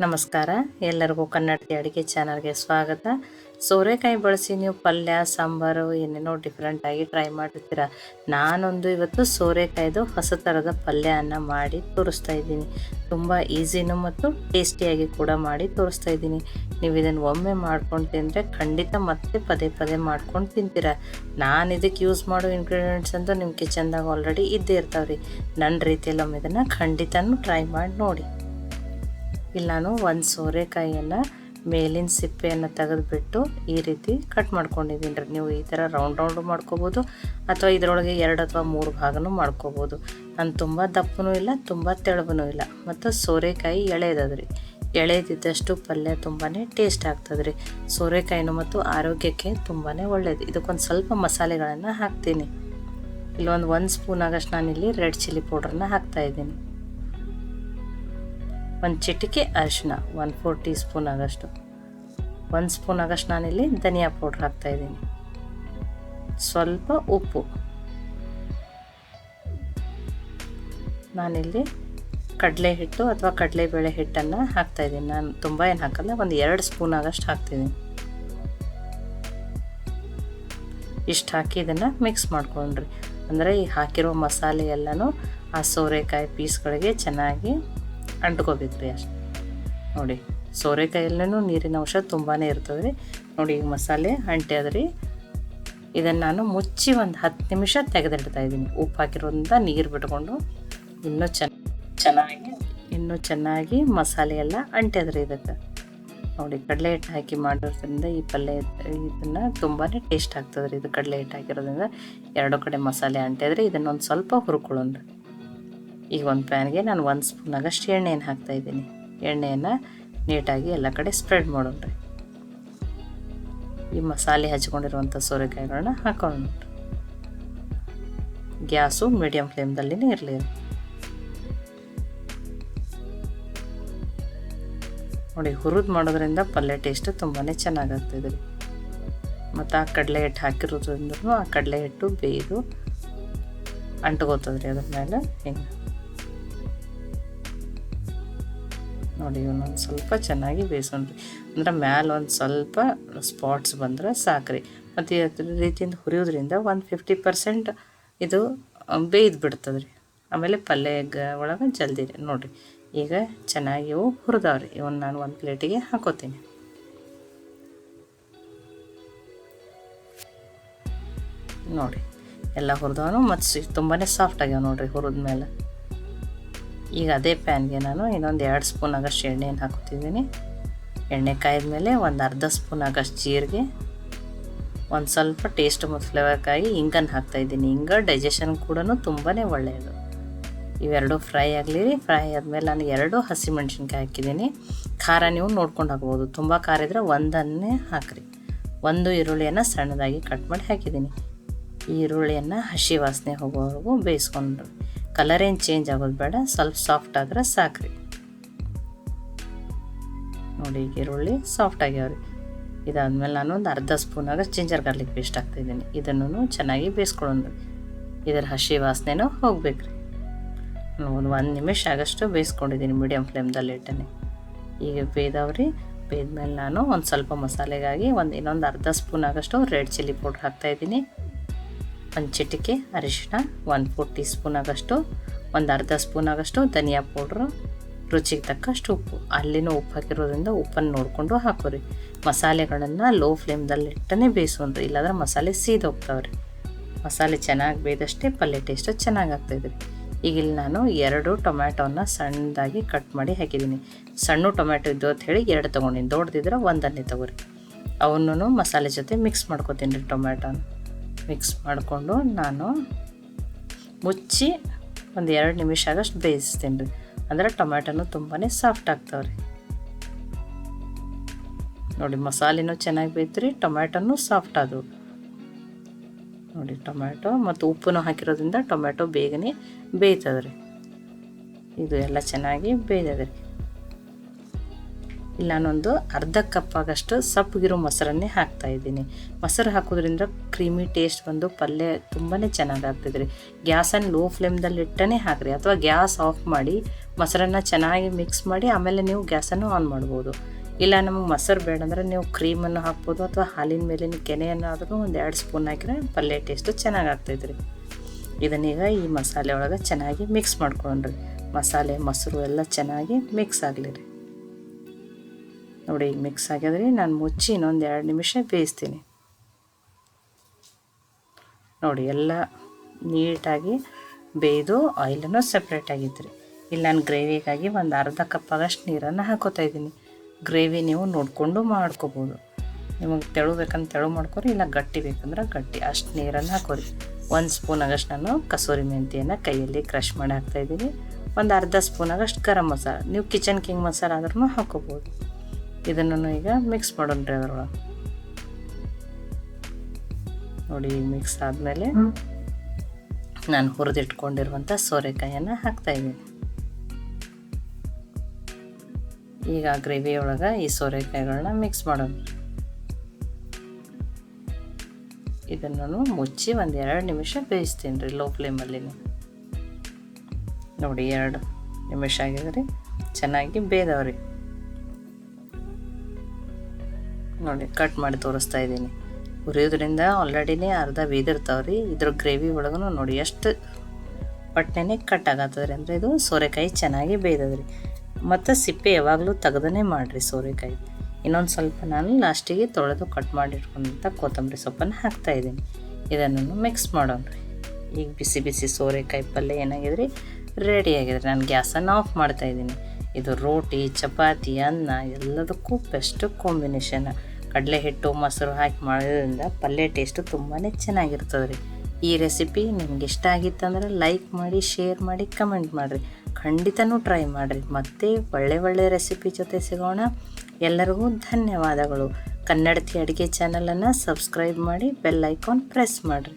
ನಮಸ್ಕಾರ, ಎಲ್ಲರಿಗೂ ಕನ್ನಡತಿ ಅಡುಗೆ ಚಾನಲ್ಗೆ ಸ್ವಾಗತ. ಸೋರೆಕಾಯಿ ಬಳಸಿ ನೀವು ಪಲ್ಯ ಸಾಂಬಾರು ಏನೇನೋ ಡಿಫ್ರೆಂಟಾಗಿ ಟ್ರೈ ಮಾಡಿರ್ತೀರ. ನಾನೊಂದು ಇವತ್ತು ಸೋರೆಕಾಯ್ದು ಹೊಸ ಥರದ ಪಲ್ಯವನ್ನು ಮಾಡಿ ತೋರಿಸ್ತಾ ಇದ್ದೀನಿ. ತುಂಬ ಈಸಿನೂ ಮತ್ತು ಟೇಸ್ಟಿಯಾಗಿ ಕೂಡ ಮಾಡಿ ತೋರಿಸ್ತಾ ಇದ್ದೀನಿ. ನೀವು ಇದನ್ನು ಒಮ್ಮೆ ಮಾಡ್ಕೊಂಡು ತಿಂದರೆ ಖಂಡಿತ ಮತ್ತೆ ಪದೇ ಪದೇ ಮಾಡ್ಕೊಂಡು ತಿಂತೀರ. ನಾನು ಇದಕ್ಕೆ ಯೂಸ್ ಮಾಡೋ ಇಂಗ್ರೀಡಿಯೆಂಟ್ಸ್ ಅಂತೂ ನಿಮ್ಮ ಕಿಚನ್ದಾಗ ಆಲ್ರೆಡಿ ಇದ್ದೇ ಇರ್ತಾವೆ ರೀ. ನನ್ನ ರೀತಿಯಲ್ಲಿ ಒಮ್ಮೆ ಇದನ್ನು ಖಂಡಿತನೂ ಟ್ರೈ ಮಾಡಿ ನೋಡಿ. ಇಲ್ಲಿ ನಾನು ಒಂದು ಸೋರೆಕಾಯಿಯನ್ನು ಮೇಲಿನ ಸಿಪ್ಪೆಯನ್ನು ತೆಗೆದುಬಿಟ್ಟು ಈ ರೀತಿ ಕಟ್ ಮಾಡ್ಕೊಂಡಿದ್ದೀನಿ ರೀ. ನೀವು ಈ ಥರ ರೌಂಡ್ ಮಾಡ್ಕೋಬೋದು ಅಥವಾ ಇದರೊಳಗೆ 2 ಅಥವಾ 3 ಭಾಗನೂ ಮಾಡ್ಕೋಬೋದು. ನಾನು ತುಂಬ ದಪ್ಪನೂ ಇಲ್ಲ, ತುಂಬ ತೆಳಬನೂ ಇಲ್ಲ. ಮತ್ತು ಸೋರೆಕಾಯಿ ಎಳೆದದ್ರಿ. ಎಳೆದಿದ್ದಷ್ಟು ಪಲ್ಯ ತುಂಬಾ ಟೇಸ್ಟ್ ಆಗ್ತದೆ ರೀ. ಸೋರೆಕಾಯಿನೂ ಮತ್ತು ಆರೋಗ್ಯಕ್ಕೆ ತುಂಬಾ ಒಳ್ಳೆಯದು. ಇದಕ್ಕೊಂದು ಸ್ವಲ್ಪ ಮಸಾಲೆಗಳನ್ನು ಹಾಕ್ತೀನಿ. ಇಲ್ಲೊಂದು 1 ಸ್ಪೂನ್ ಆಗಷ್ಟು ನಾನಿಲ್ಲಿ ರೆಡ್ ಚಿಲ್ಲಿ ಪೌಡ್ರನ್ನ ಹಾಕ್ತಾಯಿದ್ದೀನಿ. 1 ಚಿಟಿಕೆ ಅರಿಶಿನ, 1/4 ಟೀ ಸ್ಪೂನ್ ಆಗಷ್ಟು. 1 ಸ್ಪೂನ್ ಆಗಷ್ಟು ನಾನಿಲ್ಲಿ ಧನಿಯಾ ಪೌಡ್ರ್ ಹಾಕ್ತಾಯಿದ್ದೀನಿ. ಸ್ವಲ್ಪ ಉಪ್ಪು. ನಾನಿಲ್ಲಿ ಕಡಲೆ ಹಿಟ್ಟು ಅಥವಾ ಕಡಲೆಬೇಳೆ ಹಿಟ್ಟನ್ನು ಹಾಕ್ತಾಯಿದ್ದೀನಿ. ನಾನು ತುಂಬ ಏನು ಹಾಕಲ್ಲ, ಒಂದು 2 ಸ್ಪೂನ್ ಆಗಷ್ಟು ಹಾಕ್ತಿದ್ದೀನಿ. ಇಷ್ಟು ಹಾಕಿ ಇದನ್ನು ಮಿಕ್ಸ್ ಮಾಡ್ಕೊಂಡ್ರಿ. ಅಂದರೆ ಈ ಹಾಕಿರೋ ಮಸಾಲೆ ಎಲ್ಲನೂ ಆ ಸೋರೆಕಾಯಿ ಪೀಸ್ಗಳಿಗೆ ಚೆನ್ನಾಗಿ ಅಂಟ್ಕೋಬೇಕು ರೀ. ಅಷ್ಟು ನೋಡಿ, ಸೋರೆಕಾಯಲ್ಲೂ ನೀರಿನ ಅಂಶ ತುಂಬಾ ಇರ್ತದೆ ರೀ. ನೋಡಿ, ಈಗ ಮಸಾಲೆ ಅಂಟ್ಯದ್ರಿ. ಇದನ್ನು ನಾನು ಮುಚ್ಚಿ ಒಂದು 10 ನಿಮಿಷ ತೆಗೆದಿಡ್ತಾಯಿದ್ದೀನಿ. ಉಪ್ಪು ಹಾಕಿರೋದ್ರಿಂದ ನೀರು ಬಿಟ್ಕೊಂಡು ಇನ್ನೂ ಚೆನ್ನಾಗಿ ಮಸಾಲೆ ಎಲ್ಲ ಅಂಟ್ಯದ್ರಿ. ಇದಕ್ಕೆ ನೋಡಿ, ಕಡಲೆ ಹಿಟ್ಟು ಹಾಕಿ ಮಾಡೋದ್ರಿಂದ ಈ ಪಲ್ಯ ಇದನ್ನು ತುಂಬಾ ಟೇಸ್ಟ್ ಆಗ್ತದೆ ರೀ. ಇದು ಕಡಲೆ ಹಿಟ್ಟು ಹಾಕಿರೋದ್ರಿಂದ 2 ಕಡೆ ಮಸಾಲೆ ಅಂಟ್ಯದ್ರಿ. ಇದನ್ನೊಂದು ಸ್ವಲ್ಪ ಹುರ್ಕೊಳ್ಳೋಣ. ಈಗ ಒಂದು ಪ್ಯಾನ್ಗೆ ನಾನು 1 ಸ್ಪೂನ್ ಆಗಷ್ಟು ಎಣ್ಣೆಯನ್ನು ಹಾಕ್ತಾಯಿದ್ದೀನಿ. ಎಣ್ಣೆಯನ್ನು ನೀಟಾಗಿ ಎಲ್ಲ ಕಡೆ ಸ್ಪ್ರೆಡ್ ಮಾಡೋಣ್ರಿ. ಈ ಮಸಾಲೆ ಹಚ್ಕೊಂಡಿರುವಂಥ ಸೋರೆಕಾಯಿಗಳನ್ನ ಹಾಕೊಳ್ಳೋಣ. ಗ್ಯಾಸು ಮೀಡಿಯಮ್ ಫ್ಲೇಮ್ದಲ್ಲಿನೇ ಇರಲಿ. ನೋಡಿ, ಹುರಿದು ಮಾಡೋದ್ರಿಂದ ಪಲ್ಯ ಟೇಸ್ಟ್ ತುಂಬಾ ಚೆನ್ನಾಗಾಗ್ತದೆ ರೀ. ಮತ್ತು ಆ ಕಡಲೆ ಹಿಟ್ಟು ಹಾಕಿರೋದ್ರಿಂದ್ರೂ ಆ ಕಡಲೆ ಹಿಟ್ಟು ಬೇಯ್ದು ಅಂಟ್ಕೋತದೆ ರೀ ಅದ್ರ ಮೇಲೆ. ಹಿಂಗೆ ನೋಡಿ, ಇವನ್ನೊಂದು ಸ್ವಲ್ಪ ಚೆನ್ನಾಗಿ ಬೇಯಿಸೋಣ್ರಿ. ಅಂದ್ರೆ ಮ್ಯಾಲೆ ಒಂದು ಸ್ವಲ್ಪ ಸ್ಪಾಟ್ಸ್ ಬಂದ್ರೆ ಸಾಕ್ರಿ. ಮತ್ತು ಈ ರೀತಿಯಿಂದ ಹುರಿಯೋದ್ರಿಂದ ಒಂದು 50% ಇದು ಬೇಯ್ದು ಬಿಡ್ತದೆ ರೀ. ಆಮೇಲೆ ಪಲ್ಯ ಒಳಗೆ ಜಲ್ದಿ ನೋಡಿರಿ. ಈಗ ಚೆನ್ನಾಗಿ ಇವು ಹುರಿದವ್ರಿ. ಇವನ್ನ ನಾನು ಒಂದು ಪ್ಲೇಟಿಗೆ ಹಾಕೋತೀನಿ. ನೋಡಿ, ಎಲ್ಲ ಹುರಿದವನು ಮತ್ತು ತುಂಬಾ ಸಾಫ್ಟ್ ಆಗ್ಯಾವ ನೋಡಿರಿ ಹುರಿದ ಮೇಲೆ. ಈಗ ಅದೇ ಪ್ಯಾನ್ಗೆ ನಾನು ಇನ್ನೊಂದು 2 ಸ್ಪೂನ್ ಆಗಷ್ಟು ಎಣ್ಣೆಯನ್ನು ಹಾಕೋತಿದ್ದೀನಿ. ಎಣ್ಣೆ ಕಾಯ್ದ ಮೇಲೆ ಒಂದು ಅರ್ಧ ಸ್ಪೂನ್ ಆಗಷ್ಟು ಜೀರಿಗೆ, ಒಂದು ಸ್ವಲ್ಪ ಟೇಸ್ಟ್ ಮತ್ತು ಫ್ಲೇವರ್ಕಾಗಿ ಹಿಂಗನ್ನು ಹಾಕ್ತಾಯಿದ್ದೀನಿ. ಹಿಂಗೆ ಡೈಜೆಷನ್ ಕೂಡ ತುಂಬಾ ಒಳ್ಳೆಯದು. ಇವೆರಡು ಫ್ರೈ ಆಗಲಿ ರೀ. ಫ್ರೈ ಆದಮೇಲೆ ನಾನು 2 ಹಸಿಮೆಣ್ಸಿನ್ಕಾಯಿ ಹಾಕಿದ್ದೀನಿ. ಖಾರ ನೀವು ನೋಡ್ಕೊಂಡು ಹಾಕ್ಬೋದು. ತುಂಬ ಖಾರ ಇದ್ದರೆ ಒಂದನ್ನೇ ಹಾಕಿರಿ. 1 ಈರುಳ್ಳಿಯನ್ನು ಸಣ್ಣದಾಗಿ ಕಟ್ ಮಾಡಿ ಹಾಕಿದ್ದೀನಿ. ಈ ಈರುಳ್ಳಿಯನ್ನು ಹಸಿ ವಾಸನೆ ಹೋಗೋವರೆಗೂ ಬೇಯಿಸ್ಕೊಂಡ್ರಿ. ಕಲರ್ ಏನು ಚೇಂಜ್ ಆಗೋದು ಬೇಡ, ಸ್ವಲ್ಪ ಸಾಫ್ಟ್ ಆದರೆ ಸಾಕ್ರಿ. ನೋಡಿ, ಈಗ ಈರುಳ್ಳಿ ಸಾಫ್ಟ್ ಆಗ್ಯಾವ್ರಿ. ಇದಾದ್ಮೇಲೆ ನಾನು ಒಂದು ಅರ್ಧ ಸ್ಪೂನ್ ಆಗಷ್ಟು ಜಿಂಜರ್ ಗಾರ್ಲಿಕ್ ಪೇಸ್ಟ್ ಹಾಕ್ತಾಯಿದ್ದೀನಿ. ಇದನ್ನು ಚೆನ್ನಾಗಿ ಬೇಯಿಸ್ಕೊಳ್ಳೋಣ. ಇದರ ಹಸಿ ವಾಸನೆನೂ ಹೋಗ್ಬೇಕ್ರಿ. ಒಂದು 1 ನಿಮಿಷ ಆಗಷ್ಟು ಬೇಯಿಸ್ಕೊಂಡಿದ್ದೀನಿ ಮೀಡಿಯಮ್ ಫ್ಲೇಮ್ದಲ್ಲಿ ಇಟ್ಟನೆ. ಈಗ ಬೇಯ್ದವ್ರಿ. ಬೇಯ್ದ್ಮೇಲೆ ನಾನು ಒಂದು ಸ್ವಲ್ಪ ಮಸಾಲೆಗಾಗಿ ಇನ್ನೊಂದು ಅರ್ಧ ಸ್ಪೂನ್ ಆಗಷ್ಟು ರೆಡ್ ಚಿಲ್ಲಿ ಪೌಡ್ರ್ ಹಾಕ್ತಾಯಿದ್ದೀನಿ. 1 ಚಿಟಿಕೆ ಅರಿಶಿನ, 1/4 ಟೀ ಸ್ಪೂನ್ ಆಗಷ್ಟು, ಒಂದು ಅರ್ಧ ಸ್ಪೂನ್ ಆಗಷ್ಟು ಧನಿಯಾ ಪೌಡ್ರು, ರುಚಿಗೆ ತಕ್ಕಷ್ಟು ಉಪ್ಪು. ಅಲ್ಲಿನೂ ಉಪ್ಪು ಹಾಕಿರೋದ್ರಿಂದ ಉಪ್ಪನ್ನು ನೋಡಿಕೊಂಡು ಹಾಕೋರಿ. ಮಸಾಲೆಗಳನ್ನು ಲೋ ಫ್ಲೇಮ್ದಲ್ಲಿ ಇಟ್ಟನೇ ಬೇಯಿಸೋಣ್ರಿ, ಇಲ್ಲಾಂದ್ರೆ ಮಸಾಲೆ ಸೀದೋಗ್ತಾವ್ರಿ. ಮಸಾಲೆ ಚೆನ್ನಾಗಿ ಬೇಯ್ದಷ್ಟೇ ಪಲ್ಯ ಟೇಸ್ಟ್ ಚೆನ್ನಾಗಿ ಆಗ್ತಾಯಿದ್ರಿ. ಈಗ ಇಲ್ಲಿ ನಾನು 2 ಟೊಮ್ಯಾಟೋನ ಸಣ್ಣದಾಗಿ ಕಟ್ ಮಾಡಿ ಹಾಕಿದ್ದೀನಿ. ಸಣ್ಣ ಟೊಮ್ಯಾಟೊ ಇದ್ದು ಅಂತ ಹೇಳಿ 2 ತೊಗೊಂಡಿನಿ. ದೊಡ್ಡದಿದ್ರೆ 1 ತೊಗೊರಿ. ಅವನ್ನೂ ಮಸಾಲೆ ಜೊತೆ ಮಿಕ್ಸ್ ಮಾಡ್ಕೊತೀನಿ ರೀ. ಟೊಮ್ಯಾಟೋನ ಮಿಕ್ಸ್ ಮಾಡಿಕೊಂಡು ನಾನು ಮುಚ್ಚಿ ಒಂದು 2 ನಿಮಿಷ ಆಗಷ್ಟು ಬೇಯಿಸ್ತೀನಿ ರೀ. ಅಂದರೆ ಟೊಮ್ಯಾಟೋನು ತುಂಬಾ ಸಾಫ್ಟ್ ಆಗ್ತಾವ್ರಿ. ನೋಡಿ, ಮಸಾಲೆನೂ ಚೆನ್ನಾಗಿ ಬೇಯ್ತು ರೀ, ಟೊಮ್ಯಾಟೋನು ಸಾಫ್ಟ್ ಆದವು. ನೋಡಿ, ಟೊಮ್ಯಾಟೊ ಮತ್ತು ಉಪ್ಪನ್ನು ಹಾಕಿರೋದ್ರಿಂದ ಟೊಮ್ಯಾಟೊ ಬೇಗನೆ ಬೇಯ್ತದೆ ರೀ. ಇದು ಎಲ್ಲ ಚೆನ್ನಾಗಿ ಬೇಯ್ತದೆ ರೀ. ಇಲ್ಲಿ ನಾನೊಂದು ಅರ್ಧ ಕಪ್ ಆಗಷ್ಟು ಸಪ್ಪಗಿರೋ ಮೊಸರನ್ನೇ ಹಾಕ್ತಾಯಿದ್ದೀನಿ. ಮೊಸರು ಹಾಕೋದ್ರಿಂದ ಕ್ರೀಮಿ ಟೇಸ್ಟ್ ಬಂದು ಪಲ್ಯ ತುಂಬಾ ಚೆನ್ನಾಗಿ ಆಗ್ತದೆ ರೀ. ಗ್ಯಾಸನ್ನು ಲೋ ಫ್ಲೇಮ್ದಲ್ಲಿ ಇಟ್ಟನೇ ಹಾಕಿರಿ, ಅಥವಾ ಗ್ಯಾಸ್ ಆಫ್ ಮಾಡಿ ಮೊಸರನ್ನು ಚೆನ್ನಾಗಿ ಮಿಕ್ಸ್ ಮಾಡಿ ಆಮೇಲೆ ನೀವು ಗ್ಯಾಸನ್ನು ಆನ್ ಮಾಡ್ಬೋದು. ಇಲ್ಲ ನಮಗೆ ಮೊಸರು ಬೇಡ ಅಂದರೆ ನೀವು ಕ್ರೀಮನ್ನು ಹಾಕ್ಬೋದು ಅಥವಾ ಹಾಲಿನ ಮೇಲಿನ ಕೆನೆಯನ್ನಾದರೂ ಒಂದು 2 ಸ್ಪೂನ್ ಹಾಕಿದ್ರೆ ಪಲ್ಯ ಟೇಸ್ಟು ಚೆನ್ನಾಗಿ ಆಗ್ತೈತ್ರಿ. ಇದನ್ನೀಗ ಈ ಮಸಾಲೆ ಒಳಗೆ ಚೆನ್ನಾಗಿ ಮಿಕ್ಸ್ ಮಾಡ್ಕೊಂಡ್ರಿ. ಮಸಾಲೆ ಮೊಸರು ಎಲ್ಲ ಚೆನ್ನಾಗಿ ಮಿಕ್ಸ್ ಆಗಲಿ ರೀ. ನೋಡಿ ಈಗ ಮಿಕ್ಸ್ ಆಗ್ಯದ್ರಿ. ನಾನು ಮುಚ್ಚಿ ಇನ್ನೊಂದು 2 ನಿಮಿಷ ಬೇಯಿಸ್ತೀನಿ. ನೋಡಿ ಎಲ್ಲ ನೀಟಾಗಿ ಬೇಯ್ದು ಆಯಿಲನ್ನು ಸಪ್ರೇಟ್ ಆಗಿತ್ತು ರೀ. ಇಲ್ಲಿ ನಾನು ಗ್ರೇವಿಗಾಗಿ ಒಂದು ಅರ್ಧ ಕಪ್ ಆಗಷ್ಟು ನೀರನ್ನು ಹಾಕೋತಾ ಇದ್ದೀನಿ. ಗ್ರೇವಿ ನೀವು ನೋಡಿಕೊಂಡು ಮಾಡ್ಕೋಬೋದು. ನಿಮಗೆ ತೆಳು ಬೇಕಂತ ತೆಳು ಮಾಡ್ಕೊರಿ, ಇಲ್ಲ ಗಟ್ಟಿ ಬೇಕಂದ್ರೆ ಗಟ್ಟಿ. ಅಷ್ಟು ನೀರನ್ನು ಹಾಕೋರಿ. 1 ಸ್ಪೂನ್ ಆಗಷ್ಟು ನಾನು ಕಸೂರಿ ಮೆಂತಿಯನ್ನು ಕೈಯಲ್ಲಿ ಕ್ರಷ್ ಮಾಡಿ ಹಾಕ್ತಾಯಿದ್ದೀನಿ. ಒಂದು ಅರ್ಧ ಸ್ಪೂನ್ ಆಗಷ್ಟು ಗರಂ ಮಸಾಲ, ನೀವು ಕಿಚನ್ ಕಿಂಗ್ ಮಸಾಲ ಆದ್ರೂ ಹಾಕೋಬೋದು. ಇದನ್ನು ಈಗ ಮಿಕ್ಸ್ ಮಾಡೋಣ್ರಿ ಅದರೊಳಗೆ. ನೋಡಿ ಮಿಕ್ಸ್ ಆದಮೇಲೆ ನಾನು ಹುರಿದಿಟ್ಕೊಂಡಿರುವಂಥ ಸೋರೆಕಾಯನ್ನು ಹಾಕ್ತಾಯಿದ್ದೀನಿ. ಈಗ ಗ್ರೇವಿ ಒಳಗೆ ಈ ಸೋರೆಕಾಯಿಗಳನ್ನ ಮಿಕ್ಸ್ ಮಾಡೋಣ. ಇದನ್ನು ಮುಚ್ಚಿ ಒಂದು 2 ನಿಮಿಷ ಬೇಯಿಸ್ತೀನಿ ರೀ ಲೋ ಫ್ಲೇಮಲ್ಲಿ. ನೋಡಿ 2 ನಿಮಿಷ ಆಗಿದ್ರಿ, ಚೆನ್ನಾಗಿ ಬೇಯ್ದವ್ರಿ. ನೋಡಿ ಕಟ್ ಮಾಡಿ ತೋರಿಸ್ತಾ ಇದ್ದೀನಿ. ಹುರಿಯೋದ್ರಿಂದ ಆಲ್ರೆಡಿನೇ ಅರ್ಧ ಬೇಯ್ದಿರ್ತಾವ್ರಿ. ಇದ್ರ ಗ್ರೇವಿ ಒಳಗೂ ನೋಡಿ ಎಷ್ಟು ಪಟ್ನೆ ಕಟ್ ಆಗತ್ತದ್ರಿ. ಅಂದರೆ ಇದು ಸೋರೆಕಾಯಿ ಚೆನ್ನಾಗಿ ಬೇಯ್ದದ್ರಿ. ಮತ್ತು ಸಿಪ್ಪೆ ಯಾವಾಗಲೂ ತೆಗೆದೇ ಮಾಡಿರಿ ಸೋರೆಕಾಯಿ. ಇನ್ನೊಂದು ಸ್ವಲ್ಪ ನಾನು ಲಾಸ್ಟಿಗೆ ತೊಳೆದು ಕಟ್ ಮಾಡಿಟ್ಕೊಂಡಂಥ ಕೊತ್ತಂಬರಿ ಸೊಪ್ಪನ್ನು ಹಾಕ್ತಾಯಿದ್ದೀನಿ. ಇದನ್ನು ಮಿಕ್ಸ್ ಮಾಡೋಣ್ರಿ. ಈಗ ಬಿಸಿ ಬಿಸಿ ಸೋರೆಕಾಯಿ ಪಲ್ಯ ಏನಾಗಿದ್ರಿ, ರೆಡಿ ಆಗಿದ್ರಿ. ನಾನು ಗ್ಯಾಸನ್ನು ಆಫ್ ಮಾಡ್ತಾಯಿದ್ದೀನಿ. ಇದು ರೋಟಿ, ಚಪಾತಿ, ಅನ್ನ ಎಲ್ಲದಕ್ಕೂ ಬೆಸ್ಟ್ ಕಾಂಬಿನೇಷನ್. ಕಡಲೆ ಹಿಟ್ಟು ಮೊಸರು ಹಾಕಿ ಮಾಡೋದ್ರಿಂದ ಪಲ್ಯ ಟೇಸ್ಟು ತುಂಬಾ ಚೆನ್ನಾಗಿರ್ತದೆ ರೀ. ಈ ರೆಸಿಪಿ ನಿಮ್ಗೆ ಇಷ್ಟ ಆಗಿತ್ತಂದ್ರೆ ಲೈಕ್ ಮಾಡಿ, ಶೇರ್ ಮಾಡಿ, ಕಮೆಂಟ್ ಮಾಡಿರಿ. ಖಂಡಿತನೂ ಟ್ರೈ ಮಾಡಿರಿ. ಮತ್ತೆ ಒಳ್ಳೆ ರೆಸಿಪಿ ಜೊತೆ ಸಿಗೋಣ. ಎಲ್ಲರಿಗೂ ಧನ್ಯವಾದಗಳು. ಕನ್ನಡತಿ ಅಡುಗೆ ಚಾನಲನ್ನು ಸಬ್ಸ್ಕ್ರೈಬ್ ಮಾಡಿ, ಬೆಲ್ ಐಕಾನ್ ಪ್ರೆಸ್ ಮಾಡಿರಿ.